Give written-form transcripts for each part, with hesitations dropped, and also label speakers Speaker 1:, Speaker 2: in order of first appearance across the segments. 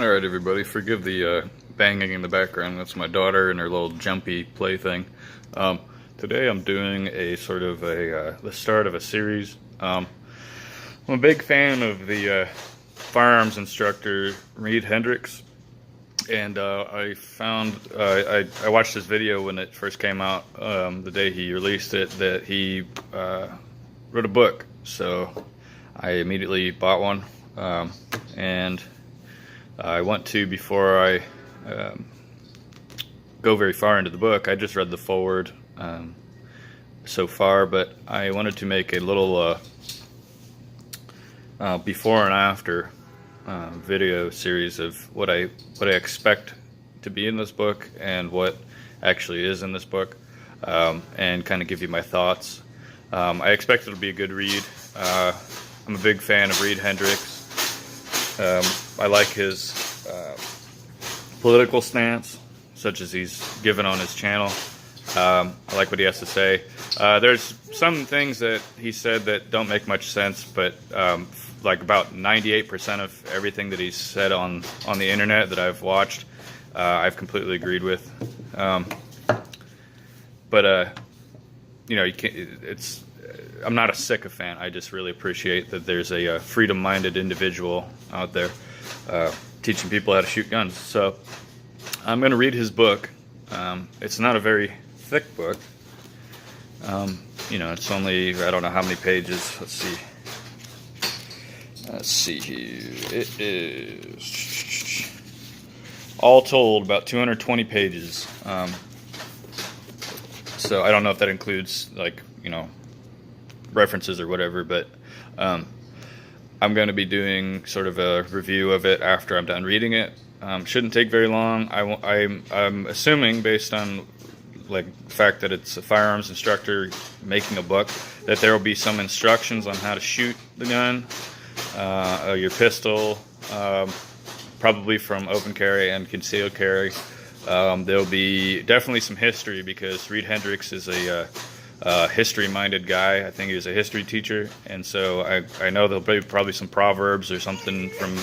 Speaker 1: Alright everybody, forgive the banging in the background. That's my daughter and her little jumpy play thing. Today I'm doing a sort of the start of a series. I'm a big fan of the firearms instructor Reid Hendrichs, and I found I watched his video when it first came out, the day he released it, that he wrote a book. So I immediately bought one, and I want to, before I go very far into the book, I just read the foreword so far, but I wanted to make a little before and after video series of what I expect to be in this book and what actually is in this book, and kind of give you my thoughts. I expect it'll be a good read. I'm a big fan of Reid Hendrichs. I like his political stance, such as he's given on his channel. I like what he has to say. There's some things that he said that don't make much sense, but like about 98% of everything that he's said on the internet that I've watched, I've completely agreed with. But you know, you can't. I'm not a sycophant. I just really appreciate that there's a freedom-minded individual out there teaching people how to shoot guns. So I'm going to read his book. It's not a very thick book. You know, it's only, I don't know how many pages. Let's see here. It is, all told, about 220 pages. So I don't know if that includes, like, you know, references or whatever, but I'm going to be doing sort of a review of it after I'm done reading it. Shouldn't take very long. I'm assuming, based on like the fact that it's a firearms instructor making a book, that there will be some instructions on how to shoot the gun, your pistol, probably from open carry and concealed carry. There'll be definitely some history, because Reid Hendrichs is a history-minded guy. I think he was a history teacher, and so I know there'll be probably some proverbs or something from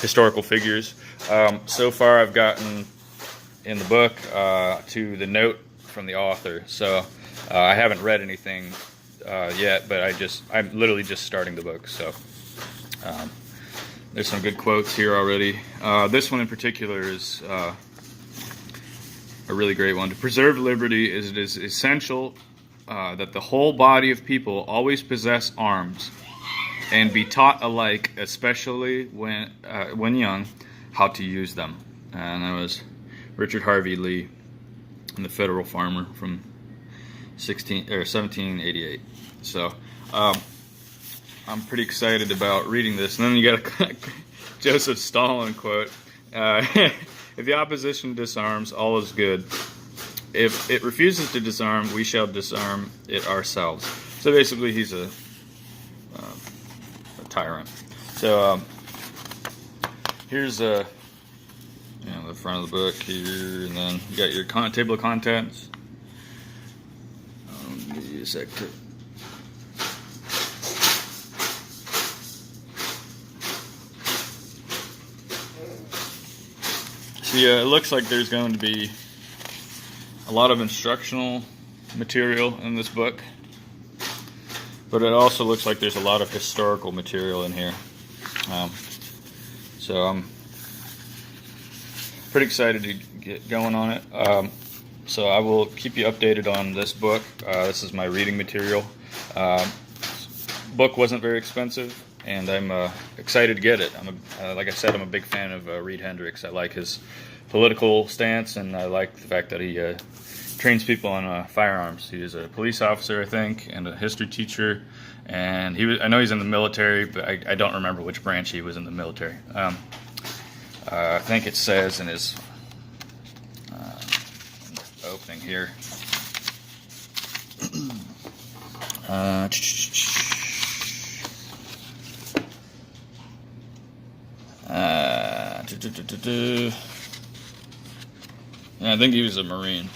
Speaker 1: historical figures. So far I've gotten in the book to the note from the author, so I haven't read anything yet, but I'm literally just starting the book. So there's some good quotes here already. This one in particular is a really great one. To preserve liberty, it is essential that the whole body of people always possess arms, and be taught alike, especially when young, how to use them. And that was Richard Harvey Lee, and the Federal Farmer from 1788. So I'm pretty excited about reading this. And then you got a Joseph Stalin quote: "If the opposition disarms, all is good. If it refuses to disarm, we shall disarm it ourselves." So basically, he's a tyrant. So here's the front of the book here, and then you got your table of contents. Give you a sec to. See, it looks like there's going to be a lot of instructional material in this book, but it also looks like there's a lot of historical material in here. So I'm pretty excited to get going on it. So I will keep you updated on this book. This is my reading material. Book wasn't very expensive, and I'm excited to get it. Like I said, I'm a big fan of Reid Hendrichs. I like his political stance, and I like the fact that he trains people on firearms. He is a police officer, I think, and a history teacher. And I know he's in the military, but I don't remember which branch he was in the military. I think it says in his opening here. Yeah, I think he was a Marine.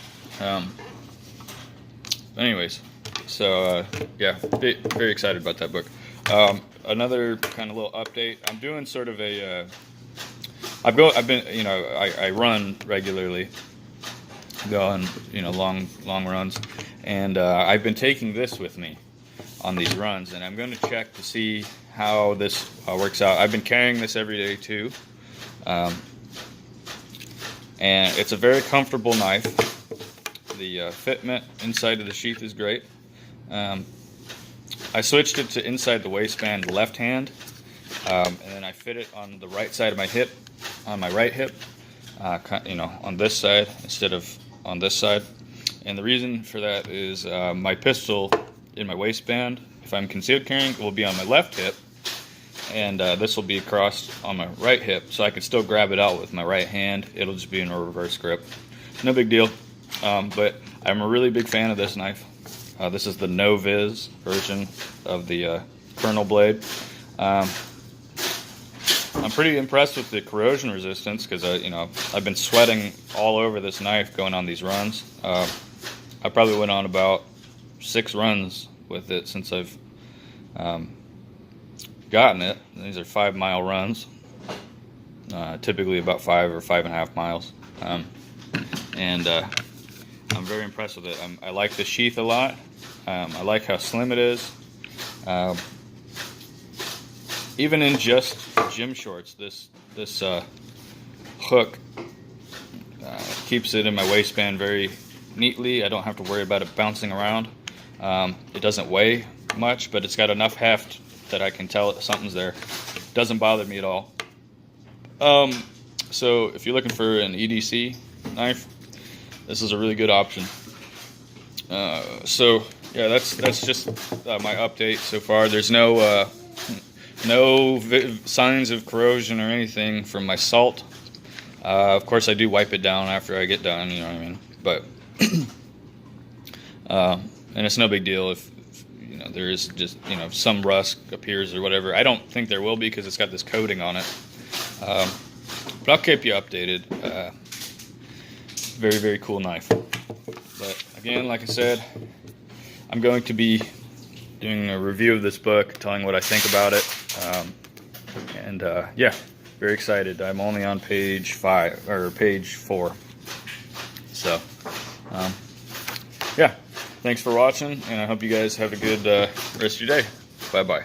Speaker 1: Anyways, so yeah, very excited about that book. Another kind of little update. I'm doing sort of a I've been, you know, I run regularly, go on, you know, long runs, and I've been taking this with me on these runs, and I'm going to check to see how this works out. I've been carrying this every day too, and it's a very comfortable knife. The fitment inside of the sheath is great. I switched it to inside the waistband left hand, and then I fit it on the right side of my hip, on my right hip, you know, on this side instead of on this side. And the reason for that is my pistol in my waistband, if I'm concealed carrying, will be on my left hip, and this will be across on my right hip, so I can still grab it out with my right hand. It'll just be in a reverse grip. No big deal. But I'm a really big fan of this knife. This is the no-viz version of the Colonel blade. I'm pretty impressed with the corrosion resistance because you know, I've been sweating all over this knife going on these runs. I probably went on about 6 runs with it since I've gotten it. These are 5-mile runs, typically about 5 or 5.5 miles, and I'm very impressed with it. I like the sheath a lot. I like how slim it is. Even in just gym shorts, this hook keeps it in my waistband very neatly. I don't have to worry about it bouncing around. It doesn't weigh much, but it's got enough heft that I can tell something's there. Doesn't bother me at all. So if you're looking for an EDC knife, this is a really good option. So yeah, that's just my update so far. There's no signs of corrosion or anything from my salt. Of course, I do wipe it down after I get done. You know what I mean? But and it's no big deal if you know there is just, you know, some rust appears or whatever. I don't think there will be because it's got this coating on it. But I'll keep you updated. Very, very cool knife. But again, like I said, I'm going to be doing a review of this book, telling what I think about it. Yeah, very excited. I'm only on page 5 or page 4. So, yeah, thanks for watching, and I hope you guys have a good rest of your day. Bye-bye.